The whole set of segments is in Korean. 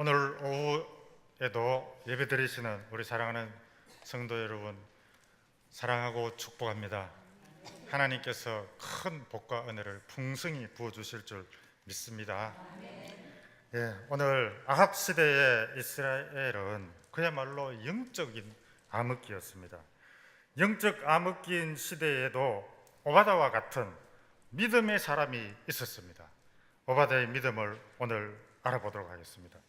오늘 오후에도 예배드리시는 우리 사랑하는 성도 여러분, 사랑하고 축복합니다. 하나님께서 큰 복과 은혜를 풍성히 부어주실 줄 믿습니다. 오늘 아합 시대의 이스라엘은 그야말로 영적인 암흑기였습니다. 영적 암흑기인 시대에도 오바다와 같은 믿음의 사람이 있었습니다. 오바다의 믿음을 오늘 알아보도록 하겠습니다.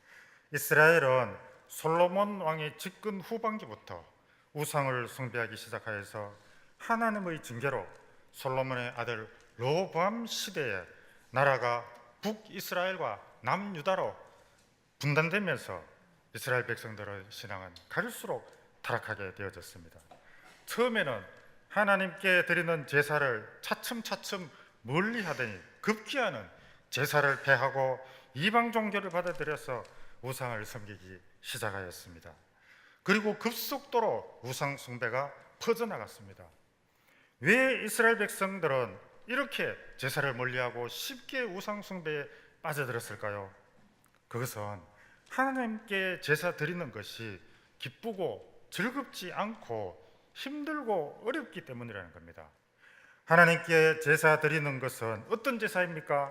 이스라엘은 솔로몬 왕의 집권 후반기부터 우상을 숭배하기 시작하여서 하나님의 징계로 솔로몬의 아들 르호보암 시대에 나라가 북이스라엘과 남유다로 분단되면서 이스라엘 백성들의 신앙은 갈수록 타락하게 되어졌습니다. 처음에는 하나님께 드리는 제사를 차츰차츰 멀리하더니 급기야는 제사를 폐하고 이방 종교를 받아들여서 우상을 섬기기 시작하였습니다. 그리고 급속도로 우상 숭배가 퍼져나갔습니다. 왜 이스라엘 백성들은 이렇게 제사를 멀리하고 쉽게 우상 숭배에 빠져들었을까요? 그것은 하나님께 제사 드리는 것이 기쁘고 즐겁지 않고 힘들고 어렵기 때문이라는 겁니다. 하나님께 제사 드리는 것은 어떤 제사입니까?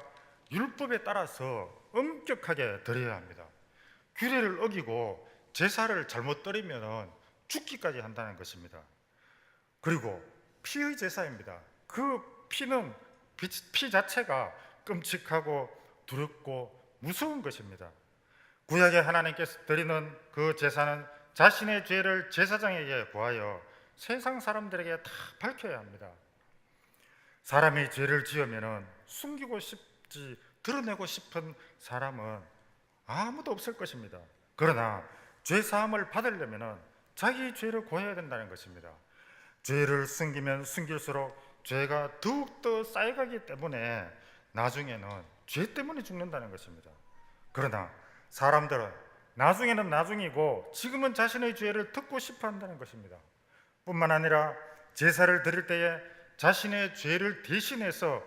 율법에 따라서 엄격하게 드려야 합니다. 규례를 어기고 제사를 잘못 드리면 죽기까지 한다는 것입니다. 그리고 피의 제사입니다. 그 피는 피 자체가 끔찍하고 두렵고 무서운 것입니다. 구약에 하나님께서 드리는 그 제사는 자신의 죄를 제사장에게 구하여 세상 사람들에게 다 밝혀야 합니다. 사람이 죄를 지으면 숨기고 싶지 드러내고 싶은 사람은 아무도 없을 것입니다. 그러나 죄 사함을 받으려면 자기 죄를 고해야 된다는 것입니다. 죄를 숨기면 숨길수록 죄가 더욱더 쌓여가기 때문에 나중에는 죄 때문에 죽는다는 것입니다. 그러나 사람들은 나중에는 나중이고 지금은 자신의 죄를 덮고 싶어 한다는 것입니다. 뿐만 아니라 제사를 드릴 때에 자신의 죄를 대신해서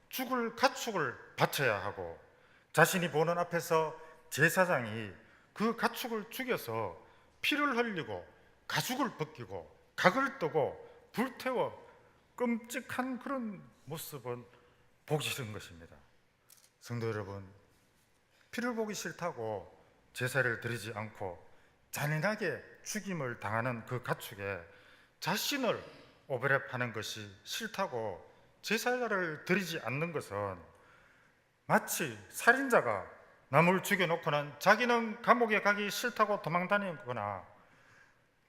죽을 가축을 바쳐야 하고 자신이 보는 앞에서 제사장이 그 가축을 죽여서 피를 흘리고 가죽을 벗기고 각을 뜨고 불태워 끔찍한 그런 모습은 보기 싫은 것입니다. 성도 여러분, 피를 보기 싫다고 제사를 드리지 않고 잔인하게 죽임을 당하는 그 가축에 자신을 오버랩하는 것이 싫다고 제사를 드리지 않는 것은 마치 살인자가 남을 죽여놓고는 자기는 감옥에 가기 싫다고 도망다니거나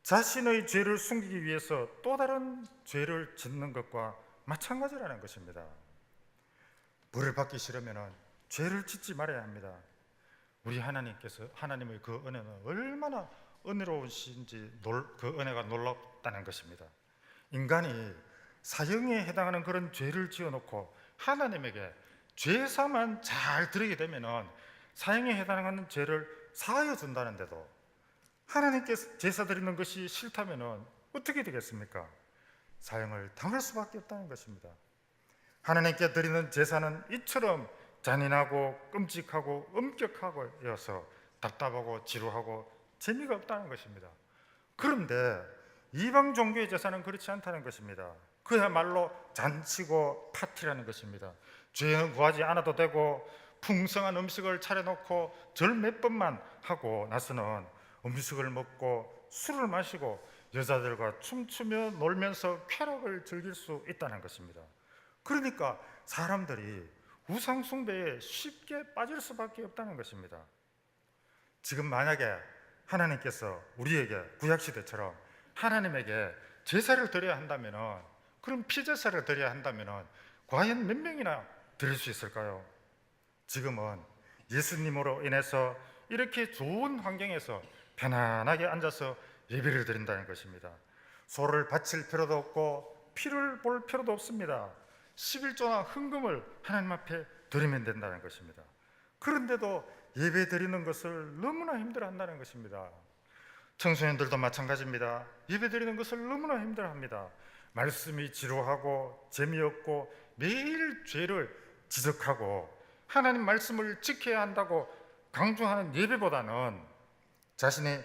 자신의 죄를 숨기기 위해서 또 다른 죄를 짓는 것과 마찬가지라는 것입니다. 벌을 받기 싫으면 죄를 짓지 말아야 합니다. 우리 하나님께서 하나님의 그 은혜는 얼마나 은혜로우신지 그 은혜가 놀랍다는 것입니다. 인간이 사형에 해당하는 그런 죄를 지어놓고 하나님에게 죄사만 잘 드리게 되면 사형에 해당하는 죄를 사하여 준다는데도 하나님께서 제사 드리는 것이 싫다면 어떻게 되겠습니까? 사형을 당할 수밖에 없다는 것입니다. 하나님께 드리는 제사는 이처럼 잔인하고 끔찍하고 엄격하고여서 답답하고 지루하고 재미가 없다는 것입니다. 그런데 이방 종교의 제사는 그렇지 않다는 것입니다. 그야말로 잔치고 파티라는 것입니다. 죄는 구하지 않아도 되고 풍성한 음식을 차려놓고 절 몇 번만 하고 나서는 음식을 먹고 술을 마시고 여자들과 춤추며 놀면서 쾌락을 즐길 수 있다는 것입니다. 그러니까 사람들이 우상 숭배에 쉽게 빠질 수밖에 없다는 것입니다. 지금 만약에 하나님께서 우리에게 구약시대처럼 하나님에게 제사를 드려야 한다면, 그럼 피제사를 드려야 한다면 과연 몇 명이나 드릴 수 있을까요? 지금은 예수님으로 인해서 이렇게 좋은 환경에서 편안하게 앉아서 예배를 드린다는 것입니다. 소를 바칠 필요도 없고 피를 볼 필요도 없습니다. 11조나 헌금을 하나님 앞에 드리면 된다는 것입니다. 그런데도 예배 드리는 것을 너무나 힘들어한다는 것입니다. 청소년들도 마찬가지입니다. 예배 드리는 것을 너무나 힘들어합니다. 말씀이 지루하고 재미없고 매일 죄를 지적하고 하나님 말씀을 지켜야 한다고 강조하는 예배보다는 자신의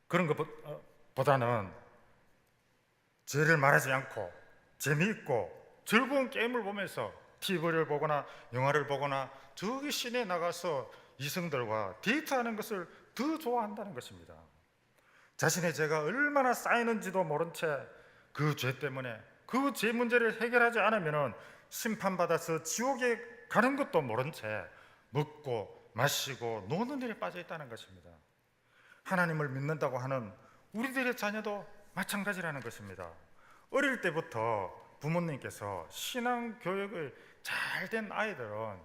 그런 것보다는 죄를 말하지 않고 재미있고 즐거운 게임을 보면서 TV를 보거나 영화를 보거나 저기 시내에 나가서 이성들과 데이트하는 것을 더 좋아한다는 것입니다. 자신의 죄가 얼마나 쌓이는지도 모른 채 그 죄 때문에 그 죄 문제를 해결하지 않으면 심판받아서 지옥에 가는 것도 모른 채 먹고 마시고 노는 일에 빠져 있다는 것입니다. 하나님을 믿는다고 하는 우리들의 자녀도 마찬가지라는 것입니다. 어릴 때부터 부모님께서 신앙 교육을 잘 된 아이들은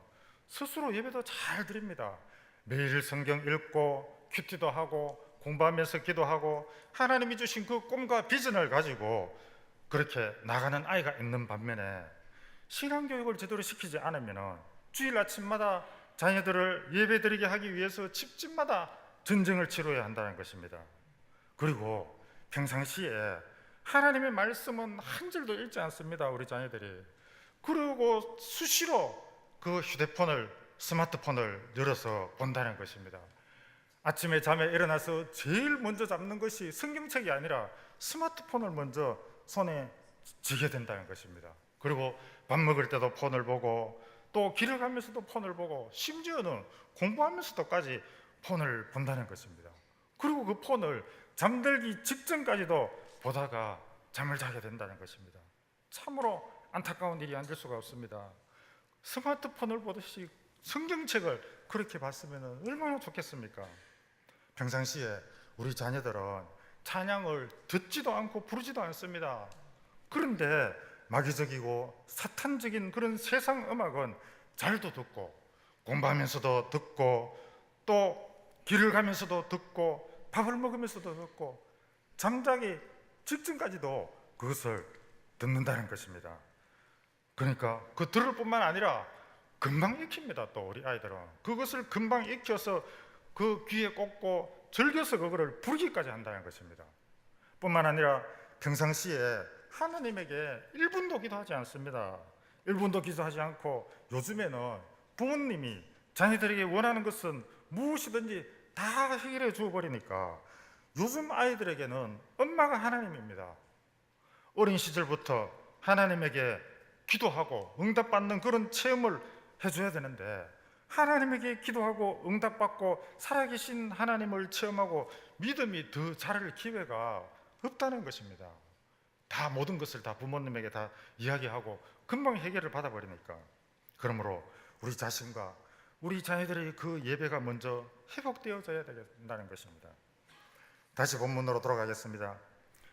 스스로 예배도 잘 드립니다. 매일 성경 읽고 큐티도 하고 공부하면서 기도하고 하나님이 주신 그 꿈과 비전을 가지고 그렇게 나가는 아이가 있는 반면에 신앙 교육을 제대로 시키지 않으면 주일 아침마다 자녀들을 예배드리게 하기 위해서 집집마다 전쟁을 치러야 한다는 것입니다. 그리고 평상시에 하나님의 말씀은 한 줄도 읽지 않습니다. 우리 자녀들이. 그리고 수시로 그 휴대폰을 스마트폰을 열어서 본다는 것입니다. 아침에 잠에 일어나서 제일 먼저 잡는 것이 성경책이 아니라 스마트폰을 먼저 손에 쥐게 된다는 것입니다. 그리고 밥 먹을 때도 폰을 보고 또 길을 가면서도 폰을 보고 심지어는 공부하면서도까지 폰을 본다는 것입니다. 그리고 그 폰을 잠들기 직전까지도 보다가 잠을 자게 된다는 것입니다. 참으로 안타까운 일이 아닐 수가 없습니다. 스마트폰을 보듯이 성경책을 그렇게 봤으면 얼마나 좋겠습니까? 평상시에 우리 자녀들은 찬양을 듣지도 않고 부르지도 않습니다. 그런데 마귀적이고 사탄적인 그런 세상 음악은 잘도 듣고 공부하면서도 듣고 또 길을 가면서도 듣고 밥을 먹으면서도 듣고 잠자기 직전까지도 그것을 듣는다는 것입니다. 그러니까 그 들을 뿐만 아니라 금방 익힙니다. 또 우리 아이들은 그것을 금방 익혀서 그 귀에 꽂고 즐겨서 그거를 부르기까지 한다는 것입니다. 뿐만 아니라 평상시에 하나님에게 1분도 기도하지 않습니다. 1분도 기도하지 않고 요즘에는 부모님이 자녀들에게 원하는 것은 무엇이든지 다 해결해 주어버리니까 요즘 아이들에게는 엄마가 하나님입니다. 어린 시절부터 하나님에게 기도하고 응답받는 그런 체험을 해줘야 되는데 하나님에게 기도하고 응답받고 살아계신 하나님을 체험하고 믿음이 더 자랄 기회가 없다는 것입니다. 다 모든 것을 다 부모님에게 다 이야기하고 금방 해결을 받아버리니까. 그러므로 우리 자신과 우리 자녀들의 그 예배가 먼저 회복되어져야 된다는 것입니다. 다시 본문으로 돌아가겠습니다.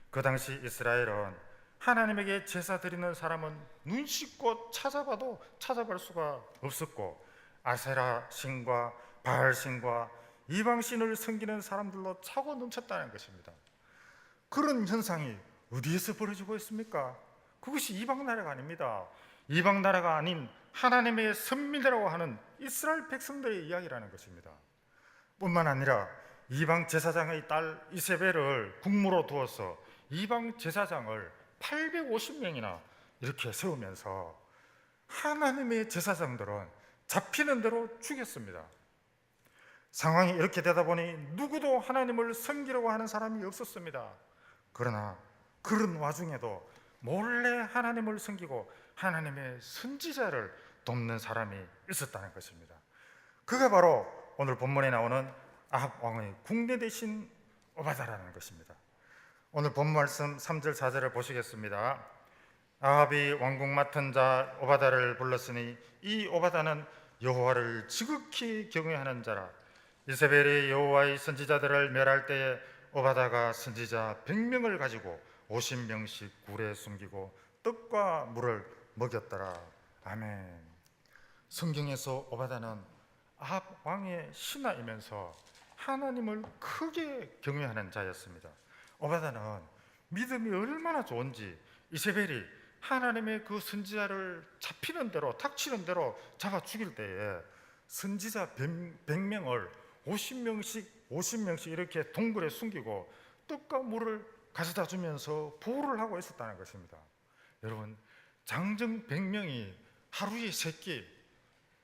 그 당시 이스라엘은 하나님에게 제사 드리는 사람은 눈 씻고 찾아봐도 찾아볼 수가 없었고 아세라 신과 바알 신과 이방 신을 섬기는 사람들로 차고 넘쳤다는 것입니다. 그런 현상이 어디에서 벌어지고 있습니까? 그것이 이방 나라가 아닙니다. 이방 나라가 아닌 하나님의 선민이라고 하는 이스라엘 백성들의 이야기라는 것입니다. 뿐만 아니라 이방 제사장의 딸 이세벨을 국무로 두어서 이방 제사장을 850명이나 이렇게 세우면서 하나님의 제사장들은 잡히는 대로 죽였습니다. 상황이 이렇게 되다 보니 누구도 하나님을 섬기려고 하는 사람이 없었습니다. 그러나 그런 와중에도 몰래 하나님을 섬기고 하나님의 선지자를 돕는 사람이 있었다는 것입니다. 그가 바로 오늘 본문에 나오는 아합 왕의 국내 대신 오바다라는 것입니다. 오늘 본 말씀 3절 4절을 보시겠습니다. 아합이 왕궁 맡은 자 오바다를 불렀으니 이 오바다는 여호와를 지극히 경외하는 자라. 이세벨이 여호와의 선지자들을 멸할 때에 오바다가 선지자 100명을 가지고 50명씩 굴에 숨기고 떡과 물을 먹였더라. 아멘. 성경에서 오바다는 아합 왕의 신하이면서 하나님을 크게 경외하는 자였습니다. 오바다는 믿음이 얼마나 좋은지 이세벨이 하나님의 그 선지자를 잡히는 대로 닥치는 대로 잡아 죽일 때에 선지자 100명을 50명씩 이렇게 동굴에 숨기고 떡과 물을 가져다 주면서 보호를 하고 있었다는 것입니다. 여러분, 장정 100명이 하루에 3끼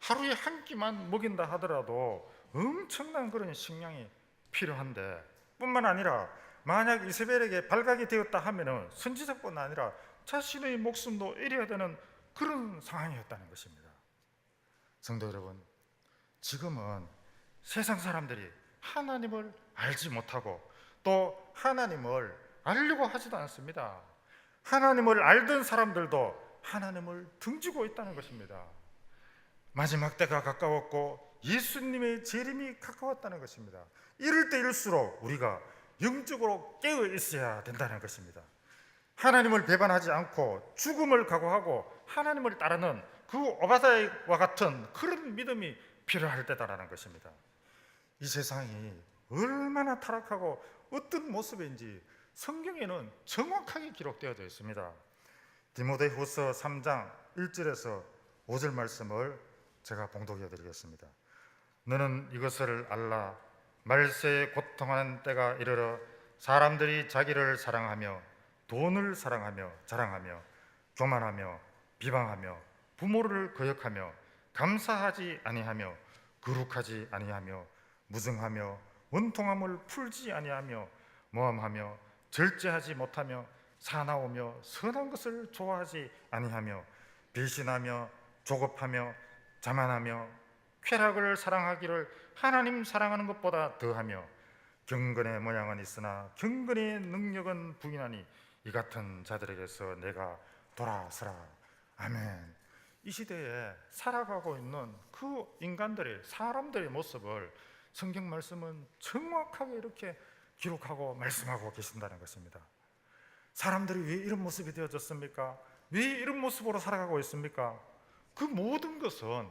하루에 한 끼만 먹인다 하더라도 엄청난 그런 식량이 필요한데, 뿐만 아니라 만약 이세벨에게 발각이 되었다 하면은 선지자뿐 아니라 자신의 목숨도 잃어야 되는 그런 상황이었다는 것입니다. 성도 여러분, 지금은 세상 사람들이 하나님을 알지 못하고 또 하나님을 알려고 하지도 않습니다. 하나님을 알던 사람들도 하나님을 등지고 있다는 것입니다. 마지막 때가 가까웠고 예수님의 재림이 가까웠다는 것입니다. 이럴 때일수록 우리가 영적으로 깨어 있어야 된다는 것입니다. 하나님을 배반하지 않고 죽음을 각오하고 하나님을 따르는 그 오바다와 같은 그런 믿음이 필요할 때다라는 것입니다. 이 세상이 얼마나 타락하고 어떤 모습인지 성경에는 정확하게 기록되어져 있습니다. 디모데후서 3장 1절에서 5절 말씀을 제가 봉독해 드리겠습니다. 너는 이것을 알라. 말세에 고통하는 때가 이르러 사람들이 자기를 사랑하며 돈을 사랑하며 자랑하며 교만하며 비방하며 부모를 거역하며 감사하지 아니하며 거룩하지 아니하며 무증하며 원통함을 풀지 아니하며 모함하며 절제하지 못하며 사나우며 선한 것을 좋아하지 아니하며 배신하며 조급하며 자만하며 쾌락을 사랑하기를 하나님 사랑하는 것보다 더하며 경건의 모양은 있으나 경건의 능력은 부인하니 이 같은 자들에게서 내가 돌아서라. 아멘. 이 시대에 살아가고 있는 그 인간들의, 사람들의 모습을 성경 말씀은 정확하게 이렇게 기록하고 말씀하고 계신다는 것입니다. 사람들이 왜 이런 모습이 되어졌습니까? 왜 이런 모습으로 살아가고 있습니까? 그 모든 것은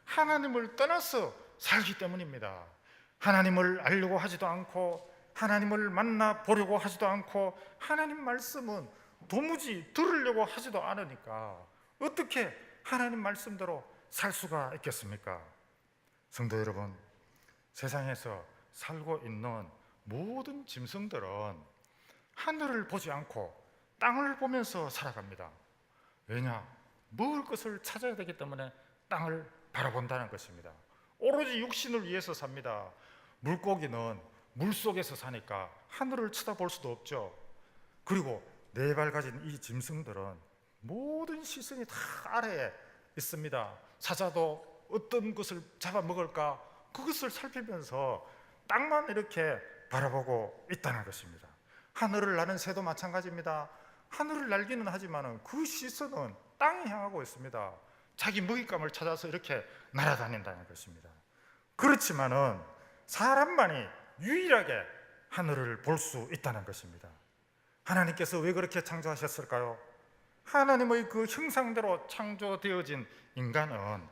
하나님을 떠나서 살기 때문입니다. 하나님을 알려고 하지도 않고 하나님을 만나 보려고 하지도 않고 하나님 말씀은 도무지 들으려고 하지도 않으니까 어떻게 하나님 말씀대로 살 수가 있겠습니까? 성도 여러분, 세상에서 살고 있는 모든 짐승들은 하늘을 보지 않고 땅을 보면서 살아갑니다. 왜냐? 먹을 것을 찾아야 되기 때문에 땅을 바라본다는 것입니다. 오로지 육신을 위해서 삽니다. 물고기는 물속에서 사니까 하늘을 쳐다볼 수도 없죠. 그리고 네 발 가진 이 짐승들은 모든 시선이 다 아래에 있습니다. 사자도 어떤 것을 잡아먹을까 그것을 살피면서 땅만 이렇게 바라보고 있다는 것입니다. 하늘을 나는 새도 마찬가지입니다. 하늘을 날기는 하지만 그 시선은 땅에 향하고 있습니다. 자기 먹잇감을 찾아서 이렇게 날아다닌다는 것입니다. 그렇지만은 사람만이 유일하게 하늘을 볼 수 있다는 것입니다. 하나님께서 왜 그렇게 창조하셨을까요? 하나님의 그 형상대로 창조되어진 인간은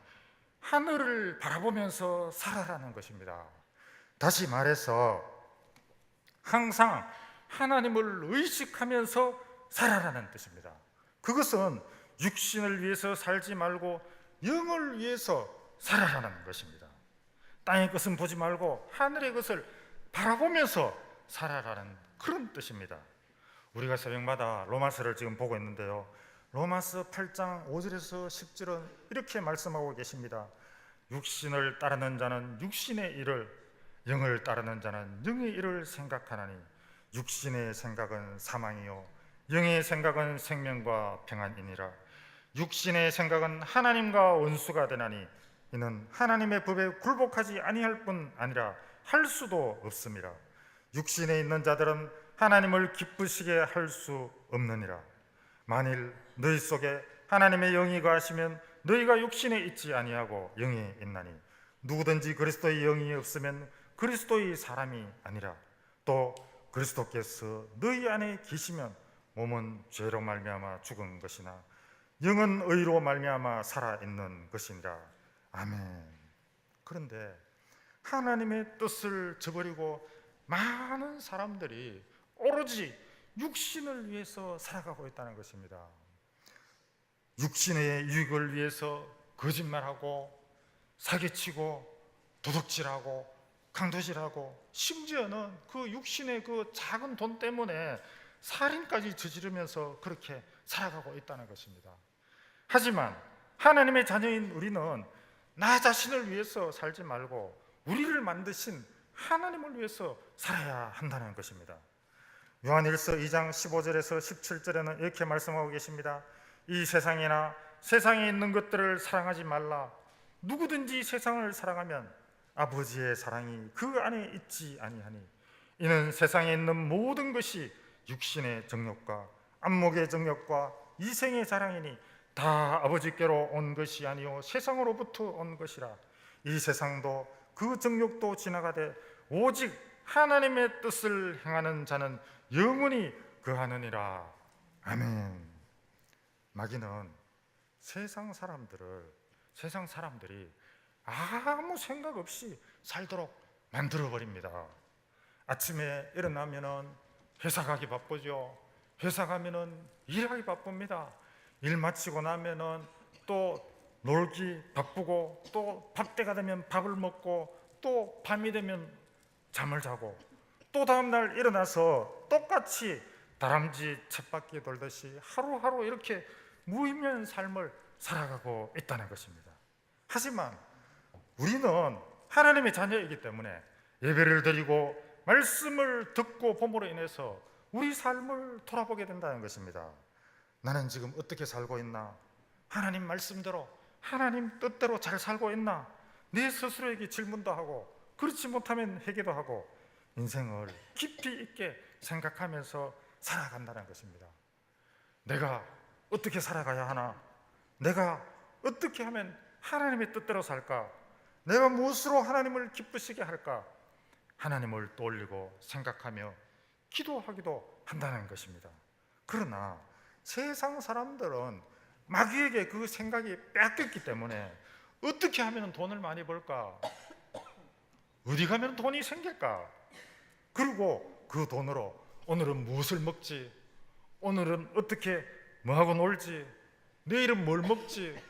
하늘을 바라보면서 살아라는 것입니다. 다시 말해서 항상 하나님을 의식하면서 살아라는 뜻입니다. 그것은 육신을 위해서 살지 말고 영을 위해서 살아라는 것입니다. 땅의 것은 보지 말고 하늘의 것을 바라보면서 살아라는 그런 뜻입니다. 우리가 새벽마다 로마서를 지금 보고 있는데요, 로마서 8장 5절에서 10절은 이렇게 말씀하고 계십니다. 육신을 따르는 자는 육신의 일을, 영을 따르는 자는 영의 일을 생각하나니 육신의 생각은 사망이요 영의 생각은 생명과 평안이니라. 육신의 생각은 하나님과 원수가 되나니 이는 하나님의 법에 굴복하지 아니할 뿐 아니라 할 수도 없음이라. 육신에 있는 자들은 하나님을 기쁘시게 할 수 없느니라. 만일 너희 속에 하나님의 영이 거하시면 너희가 육신에 있지 아니하고 영이 있나니 누구든지 그리스도의 영이 없으면 그리스도의 사람이 아니라. 또 그리스도께서 너희 안에 계시면 몸은 죄로 말미암아 죽은 것이나 영은 의로 말미암아 살아있는 것이니라. 아멘. 그런데 하나님의 뜻을 저버리고 많은 사람들이 오로지 육신을 위해서 살아가고 있다는 것입니다. 육신의 유익을 위해서 거짓말하고 사기치고 도둑질하고 강도질하고 심지어는 그 육신의 그 작은 돈 때문에 살인까지 저지르면서 그렇게 살아가고 있다는 것입니다. 하지만 하나님의 자녀인 우리는 나 자신을 위해서 살지 말고 우리를 만드신 하나님을 위해서 살아야 한다는 것입니다. 요한일서 2장 15절에서 17절에는 이렇게 말씀하고 계십니다. 이 세상이나 세상에 있는 것들을 사랑하지 말라. 누구든지 세상을 사랑하면 아버지의 사랑이 그 안에 있지 아니하니 이는 세상에 있는 모든 것이 육신의 정욕과 안목의 정욕과 이생의 자랑이니 다 아버지께로 온 것이 아니요 세상으로부터 온 것이라. 이 세상도 그 정욕도 지나가되 오직 하나님의 뜻을 행하는 자는 영원히 거하느니라. 아멘. 마귀는 세상 사람들이 아무 생각 없이 살도록 만들어 버립니다. 아침에 일어나면은 회사 가기 바쁘죠. 회사 가면은 일하기 바쁩니다. 일 마치고 나면은 또 놀기 바쁘고, 또 밥때가 되면 밥을 먹고, 또 밤이 되면 잠을 자고, 또 다음날 일어나서 똑같이 다람쥐 쳇바퀴 돌듯이 하루하루 이렇게 무의미한 삶을 살아가고 있다는 것입니다. 하지만 우리는 하나님의 자녀이기 때문에 예배를 드리고 말씀을 듣고 봄으로 인해서 우리 삶을 돌아보게 된다는 것입니다. 나는 지금 어떻게 살고 있나? 하나님 말씀대로, 하나님 뜻대로 잘 살고 있나? 내 스스로에게 질문도 하고, 그렇지 못하면 회개도 하고, 인생을 깊이 있게 생각하면서 살아간다는 것입니다. 내가 어떻게 살아가야 하나? 내가 어떻게 하면 하나님의 뜻대로 살까? 내가 무엇으로 하나님을 기쁘시게 할까? 하나님을 떠올리고 생각하며 기도하기도 한다는 것입니다. 그러나 세상 사람들은 마귀에게 그 생각이 뺏겼기 때문에 어떻게 하면 돈을 많이 벌까? 어디 가면 돈이 생길까? 그리고 그 돈으로 오늘은 무엇을 먹지? 오늘은 어떻게 뭐하고 놀지? 내일은 뭘 먹지?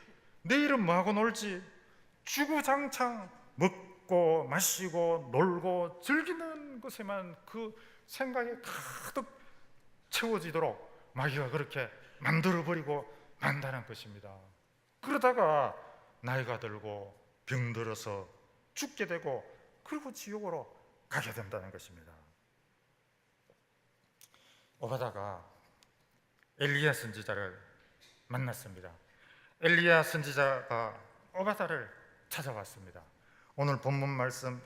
내일은 뭐하고 놀지? 주구장창 먹고 마시고 놀고 즐기는 것에만 그 생각이 가득 채워지도록 마귀가 그렇게 만들어버리고 만다는 것입니다. 그러다가 나이가 들고 병들어서 죽게 되고, 그리고 지옥으로 가게 된다는 것입니다. 오바다가 엘리야 선지자를 만났습니다. 엘리야 선지자가 오바다를 찾아왔습니다. 오늘 본문 말씀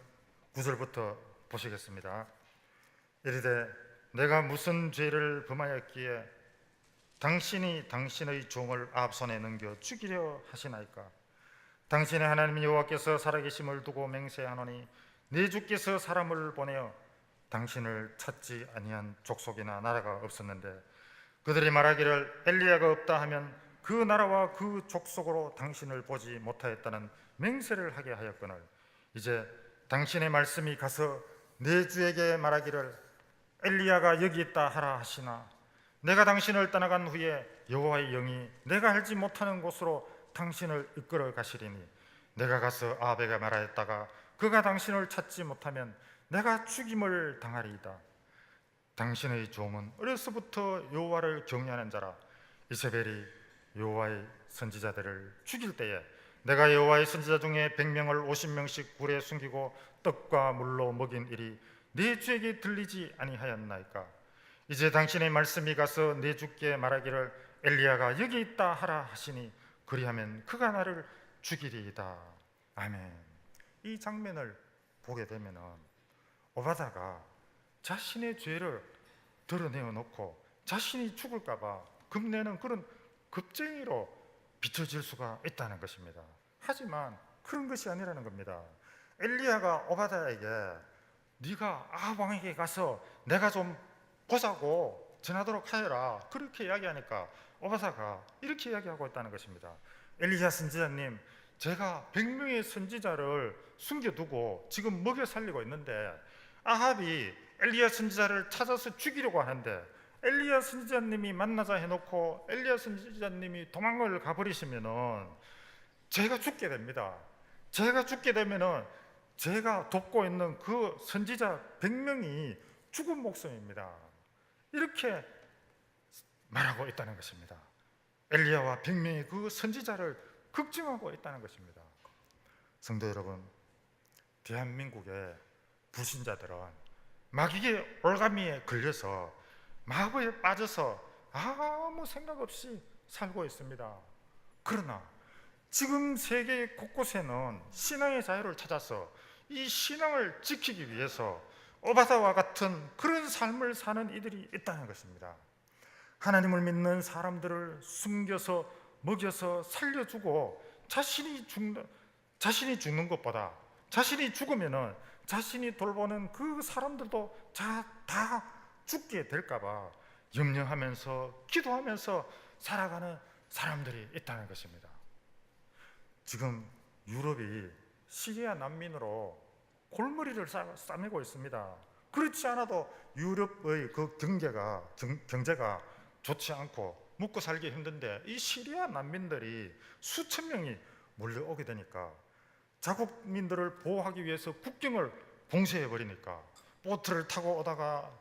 9절부터 보시겠습니다. 이르되 내가 무슨 죄를 범하였기에 당신이 당신의 종을 아합 손에 넘겨 죽이려 하시나이까? 당신의 하나님 여호와께서 살아계심을 두고 맹세하노니 내 주께서 사람을 보내어 당신을 찾지 아니한 족속이나 나라가 없었는데 그들이 말하기를 엘리야가 없다 하면 그 나라와 그 족속으로 당신을 보지 못하였다는 맹세를 하게 하였거늘 이제 당신의 말씀이 가서 내 주에게 말하기를 엘리야가 여기 있다 하라 하시나 내가 당신을 떠나간 후에 여호와의 영이 내가 알지 못하는 곳으로 당신을 이끌어 가시리니 내가 가서 아합에게 말하였다가 그가 당신을 찾지 못하면 내가 죽임을 당하리이다. 당신의 종은 어려서부터 여호와를 경외하는 자라. 이세벨이 여호와의 선지자들을 죽일 때에 내가 여호와의 선지자 중에 100명을 50명씩 굴에 숨기고 떡과 물로 먹인 일이 네 주에게 들리지 아니하였나이까? 이제 당신의 말씀이 가서 내 주께 말하기를 엘리야가 여기 있다 하라 하시니 그리하면 그가 나를 죽이리이다. 아멘. 이 장면을 보게 되면은 오바다가 자신의 죄를 드러내어 놓고 자신이 죽을까 봐 겁내는 그런 겁쟁이로 비춰질 수가 있다는 것입니다. 하지만 그런 것이 아니라는 겁니다. 엘리야가 오바다에게 네가 아합 왕에게 가서 내가 좀 보자고 전하도록 하여라 그렇게 이야기하니까 오바다가 이렇게 이야기하고 있다는 것입니다. 엘리야 선지자님, 제가 100명의 선지자를 숨겨두고 지금 먹여 살리고 있는데 아합이 엘리야 선지자를 찾아서 죽이려고 하는데 엘리야 선지자님이 만나자 해놓고 엘리야 선지자님이 도망을 가버리시면은 제가 죽게 됩니다. 제가 죽게 되면은 제가 돕고 있는 그 선지자 100명이 죽은 목숨입니다. 이렇게 말하고 있다는 것입니다. 엘리야와 100명의 그 선지자를 걱정하고 있다는 것입니다. 성도 여러분, 대한민국의 불신자들은 마귀의 올가미에 걸려서 마법에 빠져서 아무 생각 없이 살고 있습니다. 그러나 지금 세계 곳곳에는 신앙의 자유를 찾아서 이 신앙을 지키기 위해서 오바다와 같은 그런 삶을 사는 이들이 있다는 것입니다. 하나님을 믿는 사람들을 숨겨서 먹여서 살려주고 자신이 죽는 것보다 자신이 죽으면은 자신이 돌보는 그 사람들도 다 죽게 될까봐 염려하면서 기도하면서 살아가는 사람들이 있다는 것입니다. 지금 유럽이 시리아 난민으로 골머리를 싸매고 있습니다. 그렇지 않아도 유럽의 그 경제가 좋지 않고 먹고 살기 힘든데 이 시리아 난민들이 수천 명이 몰려오게 되니까 자국민들을 보호하기 위해서 국경을 봉쇄해 버리니까 보트를 타고 오다가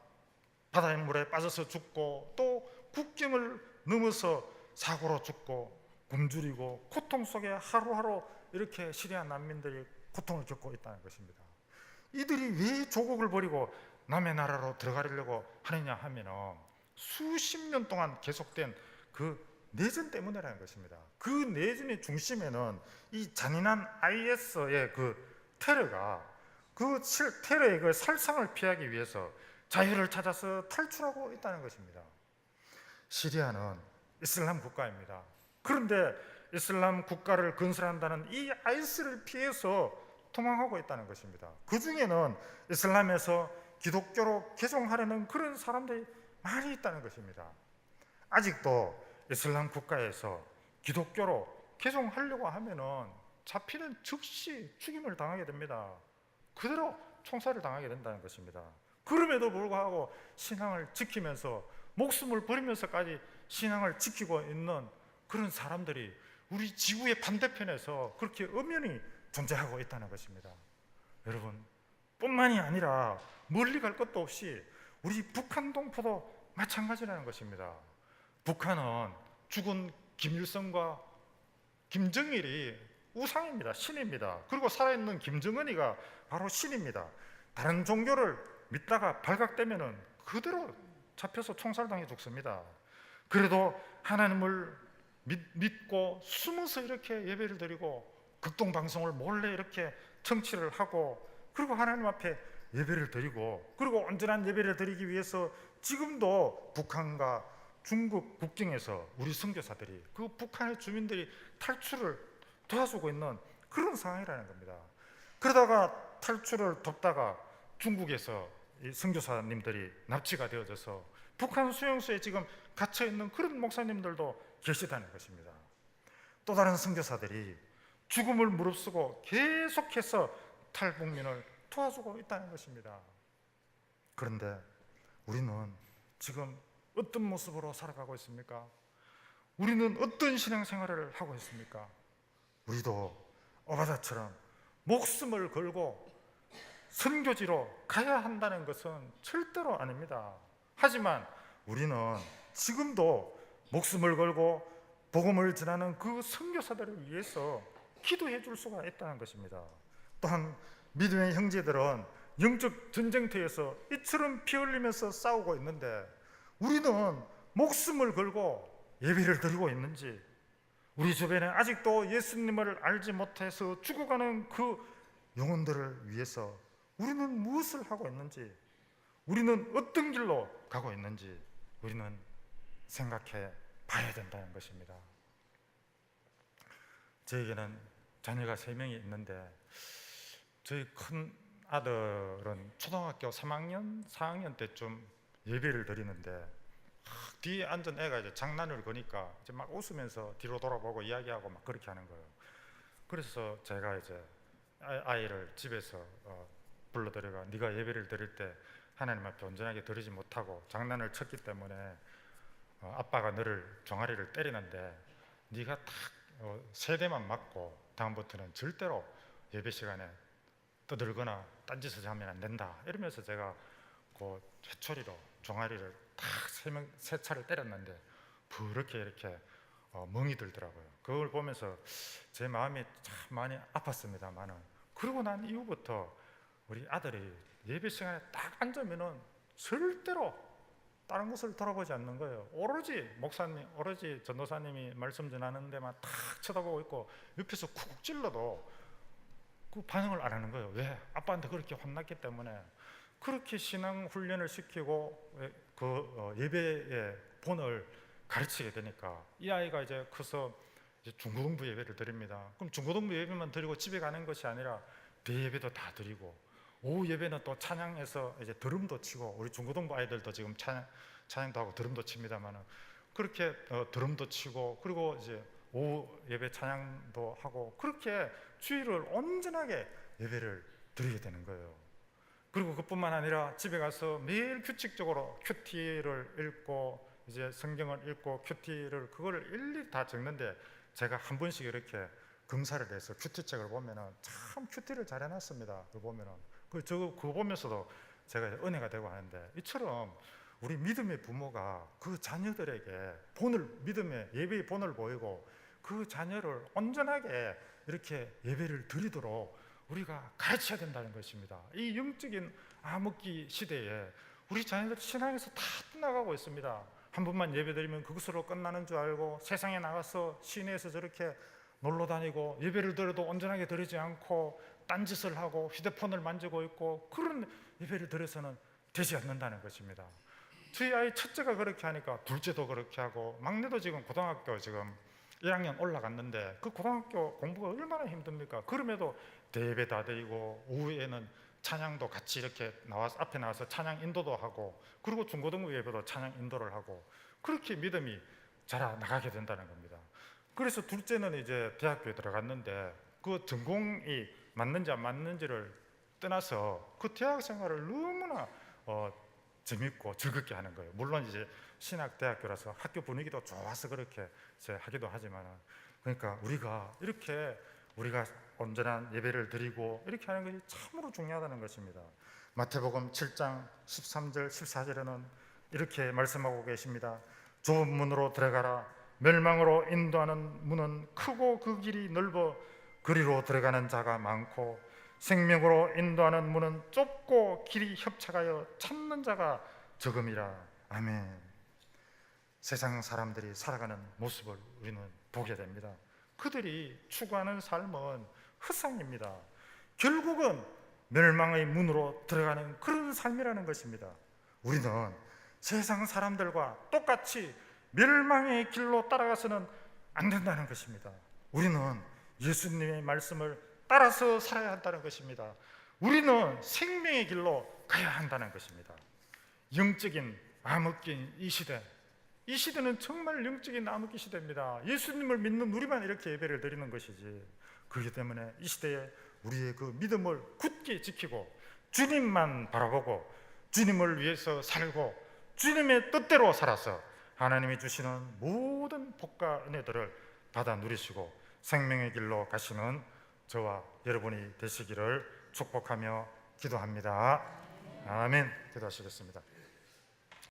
바다의 물에 빠져서 죽고 또 국경을 넘어서 사고로 죽고 굶주리고 고통 속에 하루하루 이렇게 시리아 난민들이 고통을 겪고 있다는 것입니다. 이들이 왜 조국을 버리고 남의 나라로 들어가려고 하느냐 하면은 수십 년 동안 계속된 그 내전 때문이라는 것입니다. 그 내전의 중심에는 이 잔인한 IS의 그 테러가 그 테러의 그 살상을 피하기 위해서 자유를 찾아서 탈출하고 있다는 것입니다. 시리아는 이슬람 국가입니다. 그런데 이슬람 국가를 건설한다는 이 IS를 피해서 도망하고 있다는 것입니다. 그 중에는 이슬람에서 기독교로 개종하려는 그런 사람들이 많이 있다는 것입니다. 아직도 이슬람 국가에서 기독교로 개종하려고 하면은 잡히는 즉시 죽임을 당하게 됩니다. 그대로 총살을 당하게 된다는 것입니다. 그럼에도 불구하고 신앙을 지키면서 목숨을 버리면서까지 신앙을 지키고 있는 그런 사람들이 우리 지구의 반대편에서 그렇게 엄연히 존재하고 있다는 것입니다. 여러분, 뿐만이 아니라 멀리 갈 것도 없이 우리 북한 동포도 마찬가지라는 것입니다. 북한은 죽은 김일성과 김정일이 우상입니다. 신입니다. 그리고 살아있는 김정은이가 바로 신입니다. 다른 종교를 믿다가 발각되면은 그대로 잡혀서 총살당해 죽습니다. 그래도 하나님을 믿고 숨어서 이렇게 예배를 드리고 극동방송을 몰래 이렇게 청취를 하고 그리고 하나님 앞에 예배를 드리고 그리고 온전한 예배를 드리기 위해서 지금도 북한과 중국 국경에서 우리 선교사들이 그 북한의 주민들이 탈출을 도와주고 있는 그런 상황이라는 겁니다. 그러다가 탈출을 돕다가 중국에서 이 선교사님들이 납치가 되어져서 북한 수용소에 지금 갇혀 있는 그런 목사님들도 계시다는 것입니다. 또 다른 선교사들이 죽음을 무릅쓰고 계속해서 탈북민을 도와주고 있다는 것입니다. 그런데 우리는 지금 어떤 모습으로 살아가고 있습니까? 우리는 어떤 신앙생활을 하고 있습니까? 우리도 오바다처럼 목숨을 걸고 선교지로 가야 한다는 것은 절대로 아닙니다. 하지만 우리는 지금도 목숨을 걸고 복음을 전하는 그 선교사들을 위해서 기도해 줄 수가 있다는 것입니다. 또한 믿음의 형제들은 영적 전쟁터에서 이처럼 피 흘리면서 싸우고 있는데 우리는 목숨을 걸고 예배를 드리고 있는지, 우리 주변에 아직도 예수님을 알지 못해서 죽어가는 그 영혼들을 위해서 우리는 무엇을 하고 있는지, 우리는 어떤 길로 가고 있는지 우리는 생각해 봐야 된다는 것입니다. 저에게는 자녀가 3명이 있는데 저희 큰 아들은 초등학교 3학년, 4학년 때쯤 예배를 드리는데 뒤에 앉은 애가 이제 장난을 거니까 이제 막 웃으면서 뒤로 돌아보고 이야기하고 막 그렇게 하는 거예요. 그래서 제가 이제 아이를 집에서 불러들여가 네가 예배를 드릴 때 하나님 앞에 온전하게 드리지 못하고 장난을 쳤기 때문에 아빠가 너를 종아리를 때리는데 네가 딱 3대만 맞고 다음부터는 절대로 예배 시간에 떠들거나 딴짓을 하면 안 된다 이러면서 제가 그 회초리로 종아리를 딱 3차를 때렸는데 부렇게 이렇게 멍이 들더라고요. 그걸 보면서 제 마음이 참 많이 아팠습니다만은, 그러고 난 이후부터 우리 아들이 예배 시간에 딱 앉으면은 절대로 다른 것을 돌아보지 않는 거예요. 오로지 목사님, 오로지 전도사님이 말씀 전하는 데만 탁 쳐다보고 있고, 옆에서 쿡 찔러도 그 반응을 안 하는 거예요. 왜? 아빠한테 그렇게 혼났기 때문에. 그렇게 신앙 훈련을 시키고 예배의 본을 가르치게 되니까 이 아이가 이제 커서 이제 중고등부 예배를 드립니다. 그럼 중고등부 예배만 드리고 집에 가는 것이 아니라 대예배도 다 드리고, 오후 예배는 또 찬양해서 이제 드럼도 치고, 우리 중고등부 아이들도 지금 찬양도 하고 드럼도 칩니다만은, 그렇게 드럼도 치고, 그리고 이제 오후 예배 찬양도 하고, 그렇게 주일을 온전하게 예배를 드리게 되는 거예요. 그리고 그뿐만 아니라 집에 가서 매일 규칙적으로 큐티를 읽고, 이제 성경을 읽고 큐티를 그거를 일일이 다 적는데, 제가 한 번씩 이렇게 검사를 해서 큐티책을 보면은 참 큐티를 잘 해놨습니다. 그거 보면은 그거 보면서도 제가 은혜가 되고 하는데, 이처럼 우리 믿음의 부모가 그 자녀들에게 믿음의 예배의 본을 보이고, 그 자녀를 온전하게 이렇게 예배를 드리도록 우리가 가르쳐야 된다는 것입니다. 이 영적인 암흑기 시대에 우리 자녀들 신앙에서 다 떠나가고 있습니다. 한 번만 예배드리면 그것으로 끝나는 줄 알고, 세상에 나가서 시내에서 저렇게 놀러 다니고, 예배를 드려도 온전하게 드리지 않고 딴짓을 하고 휴대폰을 만지고 있고, 그런 예배를 드려서는 되지 않는다는 것입니다. 저희 아이 첫째가 그렇게 하니까 둘째도 그렇게 하고, 막내도 지금 고등학교 지금 1학년 올라갔는데, 그 고등학교 공부가 얼마나 힘듭니까? 그럼에도 대예배 다 드리고, 오후에는 찬양도 같이 이렇게 앞에 나와서 찬양 인도도 하고, 그리고 중고등부 예배도 찬양 인도를 하고, 그렇게 믿음이 자라나가게 된다는 겁니다. 그래서 둘째는 이제 대학교에 들어갔는데, 그 전공이 맞는지 안 맞는지를 떠나서 그 대학 생활을 너무나 재밌고 즐겁게 하는 거예요. 물론 이제 신학대학교라서 학교 분위기도 좋아서 그렇게 하기도 하지만, 그러니까 우리가 온전한 예배를 드리고 이렇게 하는 것이 참으로 중요하다는 것입니다. 마태복음 7장 13절 14절에는 이렇게 말씀하고 계십니다. 좁은 문으로 들어가라. 멸망으로 인도하는 문은 크고 그 길이 넓어 그리로 들어가는 자가 많고, 생명으로 인도하는 문은 좁고 길이 협착하여 찾는 자가 적음이라. 아멘. 세상 사람들이 살아가는 모습을 우리는 보게 됩니다. 그들이 추구하는 삶은 헛상입니다. 결국은 멸망의 문으로 들어가는 그런 삶이라는 것입니다. 우리는 세상 사람들과 똑같이 멸망의 길로 따라가서는 안 된다는 것입니다. 우리는 예수님의 말씀을 따라서 살아야 한다는 것입니다. 우리는 생명의 길로 가야 한다는 것입니다. 영적인 암흑기인 이 시대는 정말 영적인 암흑기 시대입니다. 예수님을 믿는 우리만 이렇게 예배를 드리는 것이지, 그렇기 때문에 이 시대에 우리의 그 믿음을 굳게 지키고 주님만 바라보고 주님을 위해서 살고 주님의 뜻대로 살아서 하나님이 주시는 모든 복과 은혜들을 받아 누리시고 생명의 길로 가시는 저와 여러분이 되시기를 축복하며 기도합니다. 아멘. 기도하시겠습니다.